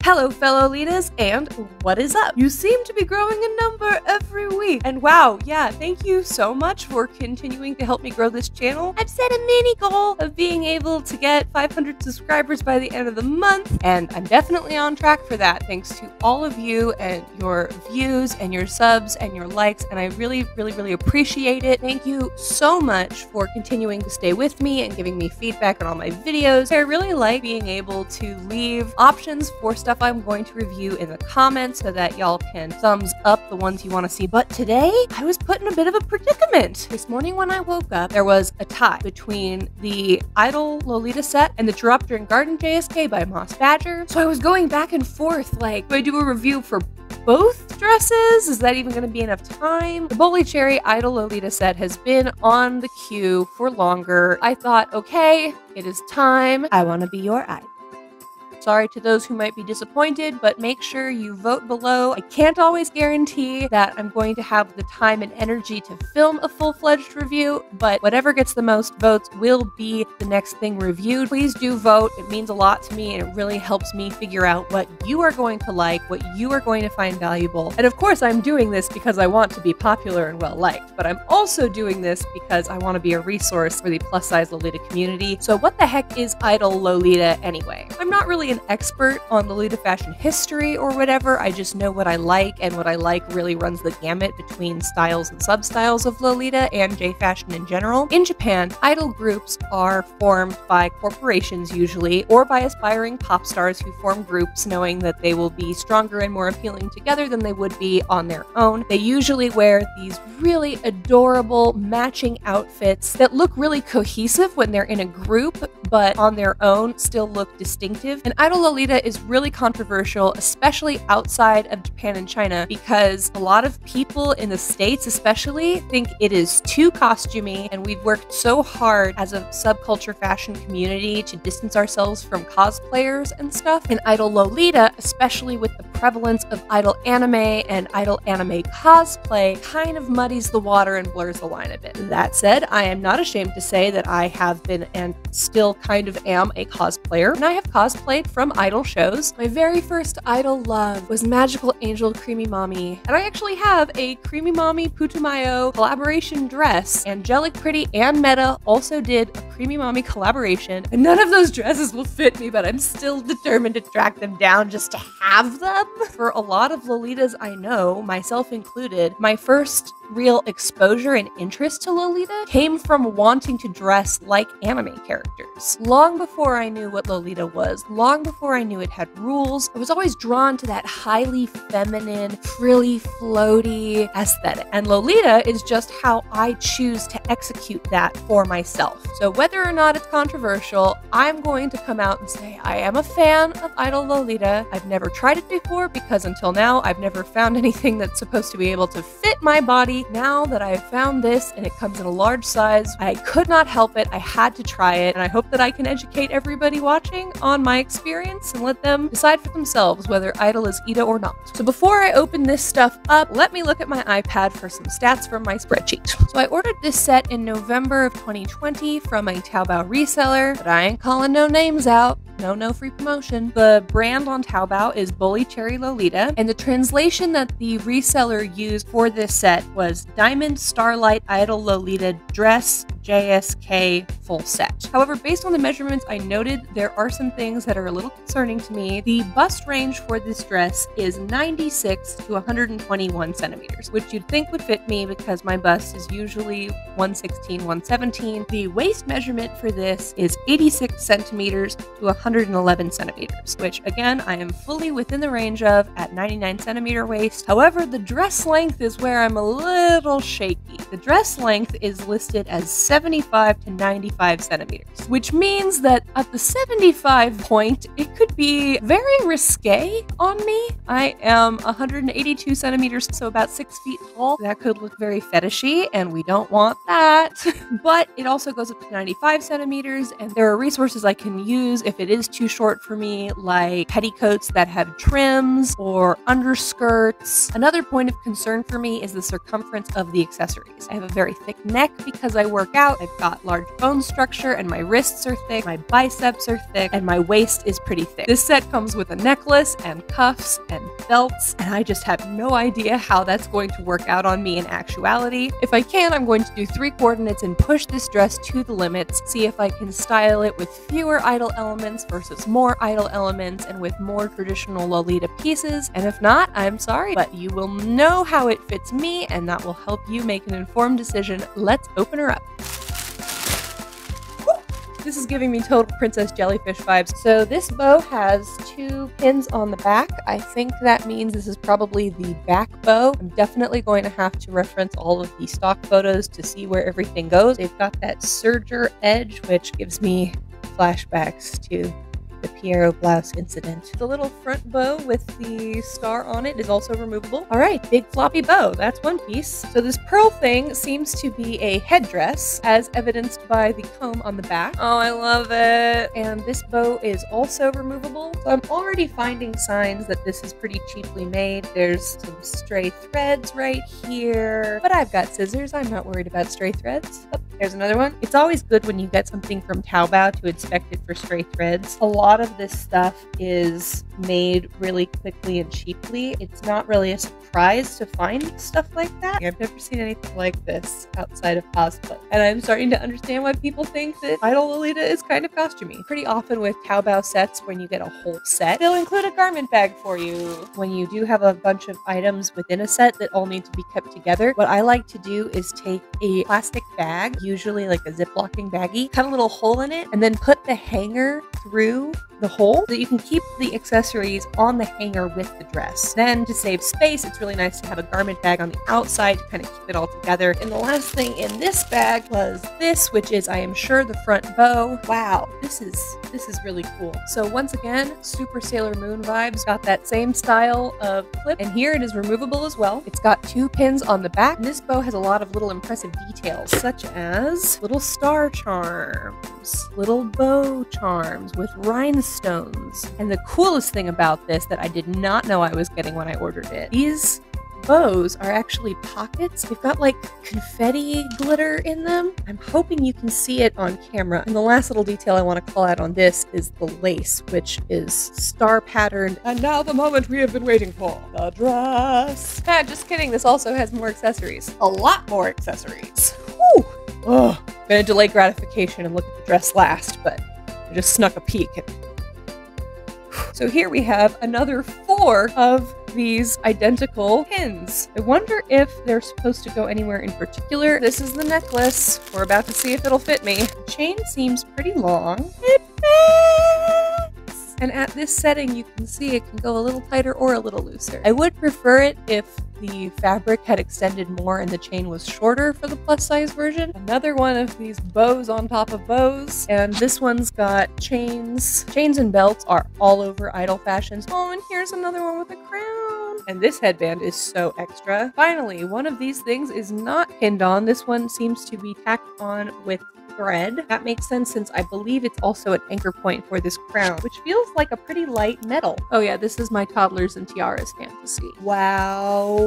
Hello, fellow Litas, and what is up? You seem to be growing in number every week. And wow, yeah, thank you so much for continuing to help me grow this channel. I've set a mini goal of being able to get 500 subscribers by the end of the month, and I'm definitely on track for that, thanks to all of you and your views and your subs and your likes, and I really appreciate it. Thank you so much for continuing to stay with me and giving me feedback on all my videos. I really like being able to leave options for stuff I'm going to review in the comments so that y'all can thumbs up the ones you want to see. But today, I was put in a bit of a predicament. This morning when I woke up, there was a tie between the Idol Lolita set and the Drop During Garden JSK by Moss Badger. So I was going back and forth, like, do I do a review for both dresses? Is that even going to be enough time? The Bully Cherry Idol Lolita set has been on the queue for longer. I thought, okay, it is time. I want to be your idol. Sorry to those who might be disappointed, but make sure you vote below. I can't always guarantee that I'm going to have the time and energy to film a full-fledged review, but whatever gets the most votes will be the next thing reviewed. Please do vote. It means a lot to me, and it really helps me figure out what you are going to like, what you are going to find valuable. And of course, I'm doing this because I want to be popular and well-liked, but I'm also doing this because I want to be a resource for the plus-size Lolita community. So what the heck is Idol Lolita anyway? I'm not really an expert on Lolita fashion history or whatever. I just know what I like, and what I like really runs the gamut between styles and sub-styles of Lolita and J fashion in general. In Japan, idol groups are formed by corporations usually, or by aspiring pop stars who form groups knowing that they will be stronger and more appealing together than they would be on their own. They usually wear these really adorable matching outfits that look really cohesive when they're in a group, but on their own still look distinctive. And Idol Lolita is really controversial, especially outside of Japan and China, because a lot of people in the States especially think it is too costumey, and we've worked so hard as a subculture fashion community to distance ourselves from cosplayers and stuff. And Idol Lolita, especially with the prevalence of idol anime and idol anime cosplay, kind of muddies the water and blurs the line a bit. That said, I am not ashamed to say that I have been and still kind of am a cosplayer, and I have cosplayed from idol shows. My very first idol love was Magical Angel Creamy Mommy, and I actually have a Creamy Mommy Putumayo collaboration dress. Angelic Pretty and Meta also did a Creamy Mommy collaboration, and none of those dresses will fit me, but I'm still determined to track them down just to have them. For a lot of Lolitas I know, myself included, my first real exposure and interest to Lolita came from wanting to dress like anime characters. Long before I knew what Lolita was, long before I knew it had rules, I was always drawn to that highly feminine, frilly, floaty aesthetic. And Lolita is just how I choose to execute that for myself. So whether or not it's controversial, I'm going to come out and say I am a fan of Idol Lolita. I've never tried it before because until now I've never found anything that's supposed to be able to fit my body. Now that I've found this and it comes in a large size, I could not help it. I had to try it, and I hope that I can educate everybody watching on my experience and let them decide for themselves whether Idol is Ida or not. So before I open this stuff up, let me look at my iPad for some stats from my spreadsheet. So I ordered this set in November of 2020 from a Taobao reseller, but I ain't calling no names out. No free promotion. The brand on Taobao is Bully Cherry Lolita, and the translation that the reseller used for this set was Diamond Starlight Idol Lolita Dress JSK full set. However, based on the measurements I noted, there are some things that are a little concerning to me. The bust range for this dress is 96 to 121 centimeters, which you'd think would fit me because my bust is usually 116, 117. The waist measurement for this is 86 centimeters to 111 centimeters, which again, I am fully within the range of at 99 centimeter waist. However, the dress length is where I'm a little shaky. The dress length is listed as 75 to 95 centimeters, which means that at the 75 point, it could be very risque on me. I am 182 centimeters, so about 6 feet tall. That could look very fetishy, and we don't want that. But it also goes up to 95 centimeters, and there are resources I can use if it is too short for me, like petticoats that have trims or underskirts. Another point of concern for me is the circumference of the accessories. accessories. I have a very thick neck because I work out. I've got large bone structure and my wrists are thick, my biceps are thick, and my waist is pretty thick. This set comes with a necklace and cuffs and belts, and I just have no idea how that's going to work out on me in actuality. If I can, I'm going to do 3 coordinates and push this dress to the limits, see if I can style it with fewer idle elements versus more idle elements and with more traditional Lolita pieces, and if not, I'm sorry, but you will know how it fits me, and that will help you make an informed decision. Let's open her up. This is giving me total Princess Jellyfish vibes. So this bow has 2 pins on the back. I think that means this is probably the back bow. I'm definitely going to have to reference all of the stock photos to see where everything goes. They've got that serger edge, which gives me flashbacks to the Piero blouse incident. The little front bow with the star on it is also removable. All right, big floppy bow, that's one piece. So this pearl thing seems to be a headdress, as evidenced by the comb on the back. Oh, I love it. And this bow is also removable. So I'm already finding signs that this is pretty cheaply made. There's some stray threads right here, but I've got scissors. I'm not worried about stray threads. Oh, there's another one. It's always good when you get something from Taobao to inspect it for stray threads. A lot of this stuff is made really quickly and cheaply. It's not really a surprise to find stuff like that. I've never seen anything like this outside of cosplay, and I'm starting to understand why people think that Idol Lolita is kind of costumey. Pretty often with Taobao sets, when you get a whole set, they'll include a garment bag for you. When you do have a bunch of items within a set that all need to be kept together, what I like to do is take a plastic bag, usually like a zip-locking baggie, cut a little hole in it, and then put the hanger through the hole so that you can keep the accessories on the hanger with the dress. Then to save space, it's really nice to have a garment bag on the outside to kind of keep it all together. And the last thing in this bag was this, which is, I am sure, the front bow. Wow, this is really cool. So once again, super Sailor Moon vibes. Got that same style of clip, and here it is removable as well. It's got 2 pins on the back, and this bow has a lot of little impressive details, such as little star charms, little bow charms with rhinestones. And the coolest thing about this that I did not know I was getting when I ordered it, these bows are actually pockets. They've got like confetti glitter in them. I'm hoping you can see it on camera. And the last little detail I want to call out on this is the lace, which is star patterned. And now the moment we have been waiting for, the dress. Ah, just kidding. This also has more accessories. A lot more accessories. Whew. Oh, I'm gonna delay gratification and look at the dress last, but I just snuck a peek. So here we have another 4 of these identical pins. I wonder if they're supposed to go anywhere in particular. This is the necklace. We're about to see if it'll fit me. The chain seems pretty long. It fits! And at this setting, you can see it can go a little tighter or a little looser. I would prefer it if the fabric had extended more and the chain was shorter for the plus size version. Another one of these bows on top of bows, and this one's got chains. Chains and belts are all over Idol fashions. Oh, and here's another one with a crown. And this headband is so extra. Finally, one of these things is not pinned on. This one seems to be tacked on with thread. That makes sense since I believe it's also an anchor point for this crown, which feels like a pretty light metal. Oh yeah, this is my toddlers and tiaras fantasy. Wow.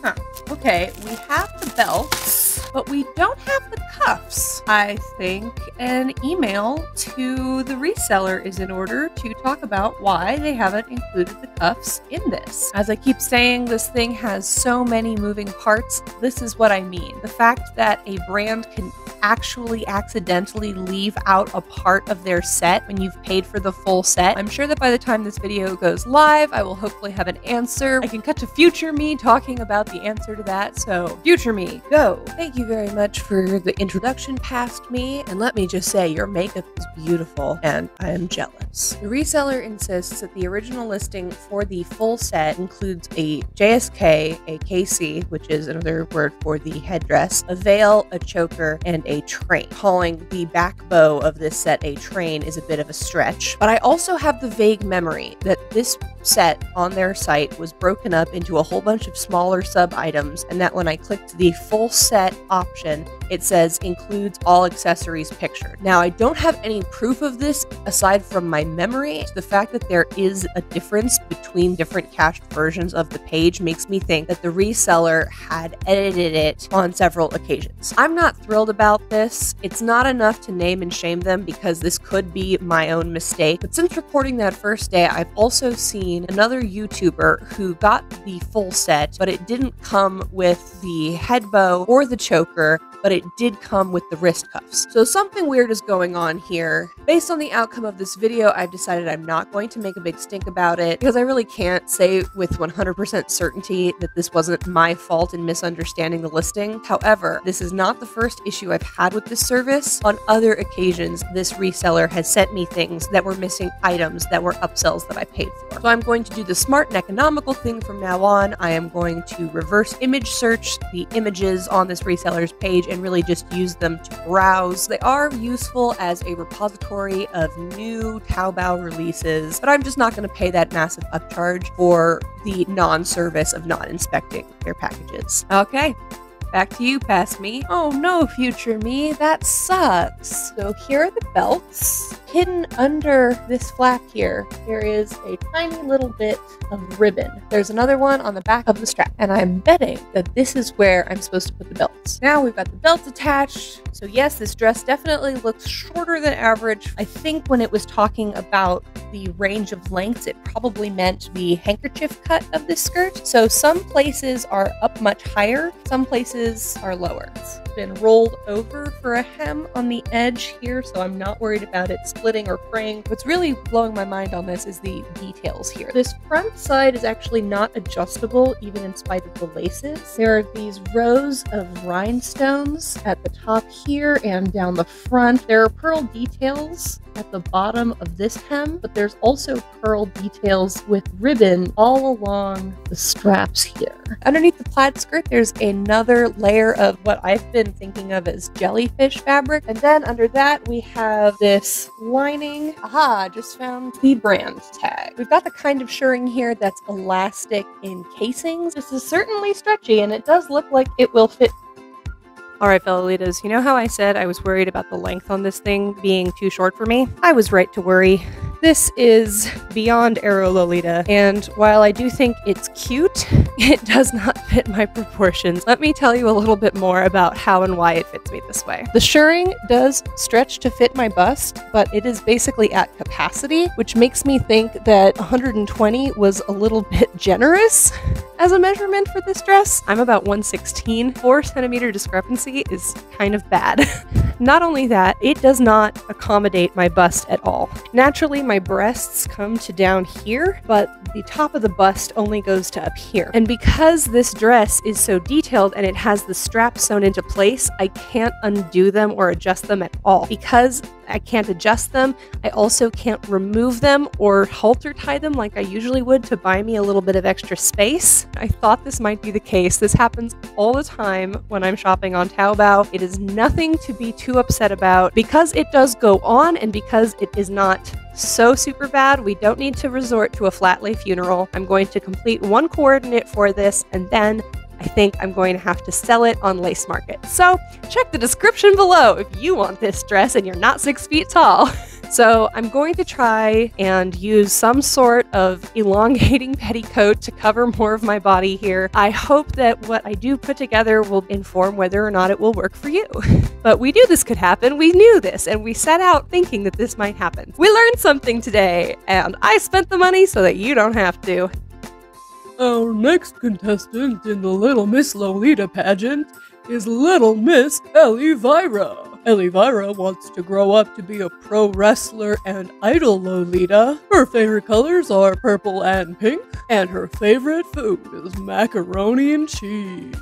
Huh. Okay, we have the belts, but we don't have the cuffs. I think an email to the reseller is in order to talk about why they haven't included the cuffs in this. As I keep saying, this thing has so many moving parts. This is what I mean. The fact that a brand can actually accidentally leave out a part of their set when you've paid for the full set. I'm sure that by the time this video goes live, I will hopefully have an answer. I can cut to future me talking about the answer to that, so future me, go! Thank you very much for the introduction past me, and let me just say, your makeup is beautiful, and I am jealous. The reseller insists that the original listing for the full set includes a JSK, a KC, which is another word for the headdress, a veil, a choker, and a train. Calling the back bow of this set a train is a bit of a stretch, but I also have the vague memory that this set on their site was broken up into a whole bunch of smaller sub items, and that when I clicked the full set option, it says includes all accessories pictured. Now, I don't have any proof of this aside from my memory. The fact that there is a difference between different cached versions of the page makes me think that the reseller had edited it on several occasions. I'm not thrilled about this. It's not enough to name and shame them because this could be my own mistake. But since recording that first day, I've also seen another YouTuber who got the full set, but it didn't come with the head bow or the choker, but it did come with the wrist cuffs. So something weird is going on here. Based on the outcome of this video, I've decided I'm not going to make a big stink about it because I really can't say with 100% certainty that this wasn't my fault in misunderstanding the listing. However, this is not the first issue I've had with this service. On other occasions, this reseller has sent me things that were missing items that were upsells that I paid for. So I'm going to do the smart and economical thing from now on. I am going to reverse image search the images on this reseller's page and really just use them to browse. They are useful as a repository of new Taobao releases, but I'm just not going to pay that massive upcharge for the non-service of not inspecting their packages. Okay. Back to you, past me. Oh no, future me, that sucks. So here are the belts. Hidden under this flap here, there is a tiny little bit of ribbon. There's another one on the back of the strap, and I'm betting that this is where I'm supposed to put the belts. Now we've got the belts attached. So yes, this dress definitely looks shorter than average. I think when it was talking about the range of lengths, it probably meant the handkerchief cut of this skirt. So some places are up much higher, some places are lower. It's been rolled over for a hem on the edge here, so I'm not worried about it splitting or fraying. What's really blowing my mind on this is the details here. This front side is actually not adjustable, even in spite of the laces. There are these rows of rhinestones at the top here and down the front. There are pearl details at the bottom of this hem, but there's also pearl details with ribbon all along the straps here. Underneath the plaid skirt, there's another layer of what I've been thinking of as jellyfish fabric, and then under that we have this lining. Aha, I just found the brand tag. We've got the kind of shirring here that's elastic in casings. This is certainly stretchy, and it does look like it will fit. Alright, fellow Lolitas, you know how I said I was worried about the length on this thing being too short for me? I was right to worry. This is beyond Aero Lolita, and while I do think it's cute, it does not fit my proportions. Let me tell you a little bit more about how and why it fits me this way. The shirring does stretch to fit my bust, but it is basically at capacity, which makes me think that 120 was a little bit generous as a measurement for this dress. I'm about 116. 4 centimeter discrepancy is kind of bad. Not only that, it does not accommodate my bust at all. Naturally, my breasts come to down here, but the top of the bust only goes to up here. And because this dress is so detailed and it has the straps sewn into place, I can't undo them or adjust them at all. Because I can't adjust them, I also can't remove them or halter tie them like I usually would to buy me a little bit of extra space. I thought this might be the case. This happens all the time when I'm shopping on Taobao. It is nothing to be too upset about. Because it does go on and because it is not so super bad, we don't need to resort to a flat lay funeral. I'm going to complete one coordinate for this, and then I think I'm going to have to sell it on Lace Market. So check the description below if you want this dress and you're not 6 feet tall. So I'm going to try and use some sort of elongating petticoat to cover more of my body here. I hope that what I do put together will inform whether or not it will work for you. But we knew this could happen, we knew this, and we set out thinking that this might happen. We learned something today, and I spent the money so that you don't have to. Our next contestant in the Little Miss Lolita pageant is Little Miss Elvira. Elvira wants to grow up to be a pro wrestler and idol Lolita. Her favorite colors are purple and pink, and her favorite food is macaroni and cheese.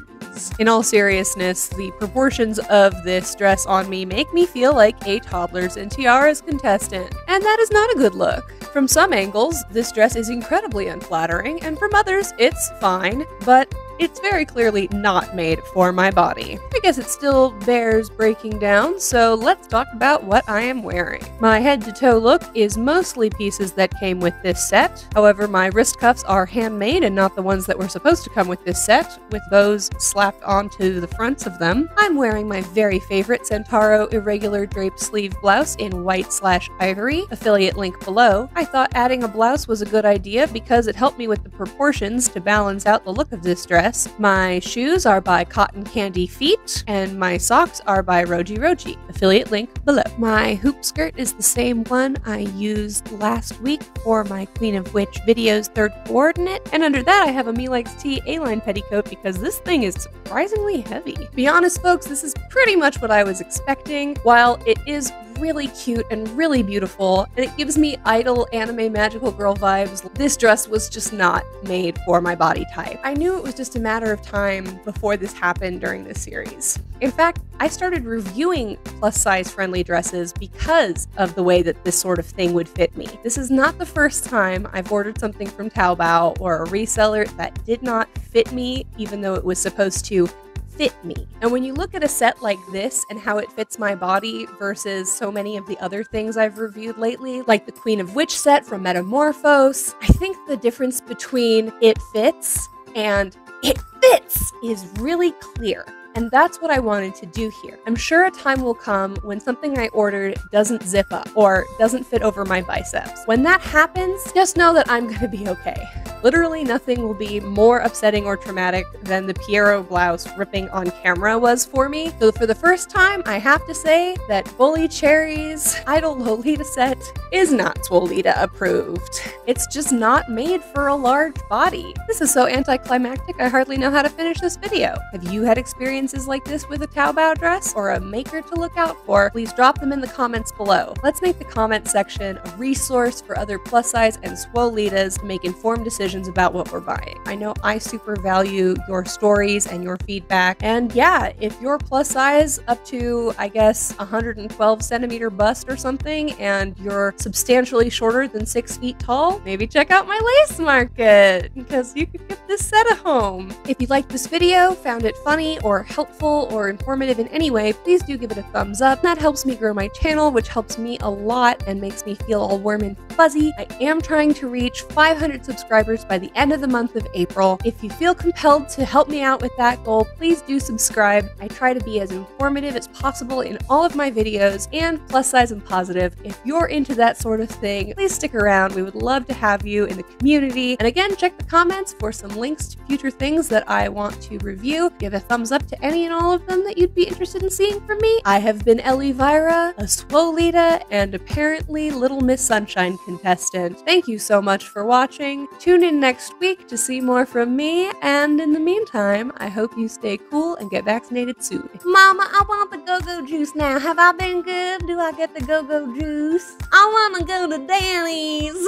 In all seriousness, the proportions of this dress on me make me feel like a Toddlers and Tiaras contestant, and that is not a good look. From some angles, this dress is incredibly unflattering, and from others, it's fine, but it's very clearly not made for my body. I guess it still bears breaking down, so let's talk about what I am wearing. My head-to-toe look is mostly pieces that came with this set. However, my wrist cuffs are handmade and not the ones that were supposed to come with this set, with bows slapped onto the fronts of them. I'm wearing my very favorite Centauro irregular draped sleeve blouse in white/ivory, affiliate link below. I thought adding a blouse was a good idea because it helped me with the proportions to balance out the look of this dress. My shoes are by Cotton Candy Feet, and my socks are by Roji Roji, affiliate link below. My hoop skirt is the same one I used last week for my Queen of Witch video's third coordinate, and under that I have a Me Likes Tea A-line petticoat because this thing is surprisingly heavy. To be honest, folks, this is pretty much what I was expecting. While it is really cute and really beautiful, and it gives me idol anime magical girl vibes, this dress was just not made for my body type. I knew it was just a matter of time before this happened during this series. In fact, I started reviewing plus-size friendly dresses because of the way that this sort of thing would fit me. This is not the first time I've ordered something from Taobao or a reseller that did not fit me, even though it was supposed to fit me. And when you look at a set like this and how it fits my body versus so many of the other things I've reviewed lately, like the Queen of Witch set from Metamorphose, I think the difference between it fits and it fits is really clear. And that's what I wanted to do here. I'm sure a time will come when something I ordered doesn't zip up or doesn't fit over my biceps. When that happens, just know that I'm gonna be okay. Literally nothing will be more upsetting or traumatic than the Pierrot blouse ripping on camera was for me. So for the first time, I have to say that Bully Cherry's Idol Lolita set is not Swolita approved. It's just not made for a large body. This is so anticlimactic, I hardly know how to finish this video. Have you had experiences like this with a Taobao dress or a maker to look out for? Please drop them in the comments below. Let's make the comment section a resource for other plus size and Swolitas to make informed decisions about what we're buying. I know I super value your stories and your feedback, and yeah, if you're plus size up to, I guess, 112 centimeter bust or something, and you're substantially shorter than 6 feet tall, maybe check out my lace market, because you could get this set at home. If you liked this video, found it funny or helpful or informative in any way, please do give it a thumbs up. That helps me grow my channel, which helps me a lot and makes me feel all warm and fuzzy. I am trying to reach 500 subscribers by the end of the month of April. If you feel compelled to help me out with that goal, please do subscribe. I try to be as informative as possible in all of my videos, and plus size and positive. If you're into that sort of thing, please stick around. We would love to have you in the community. And again, check the comments for some links to future things that I want to review. Give a thumbs up to any and all of them that you'd be interested in seeing from me. I have been Elivira, a Swolita, and apparently Little Miss Sunshine contestant. Thank you so much for watching. Tune in next week to see more from me, and in the meantime, I hope you stay cool and get vaccinated soon. Mama, I want the go-go juice now. Have I been good? Do I get the go-go juice? I want to go to Danny's.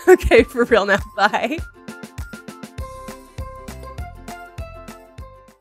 Okay, for real now. Bye.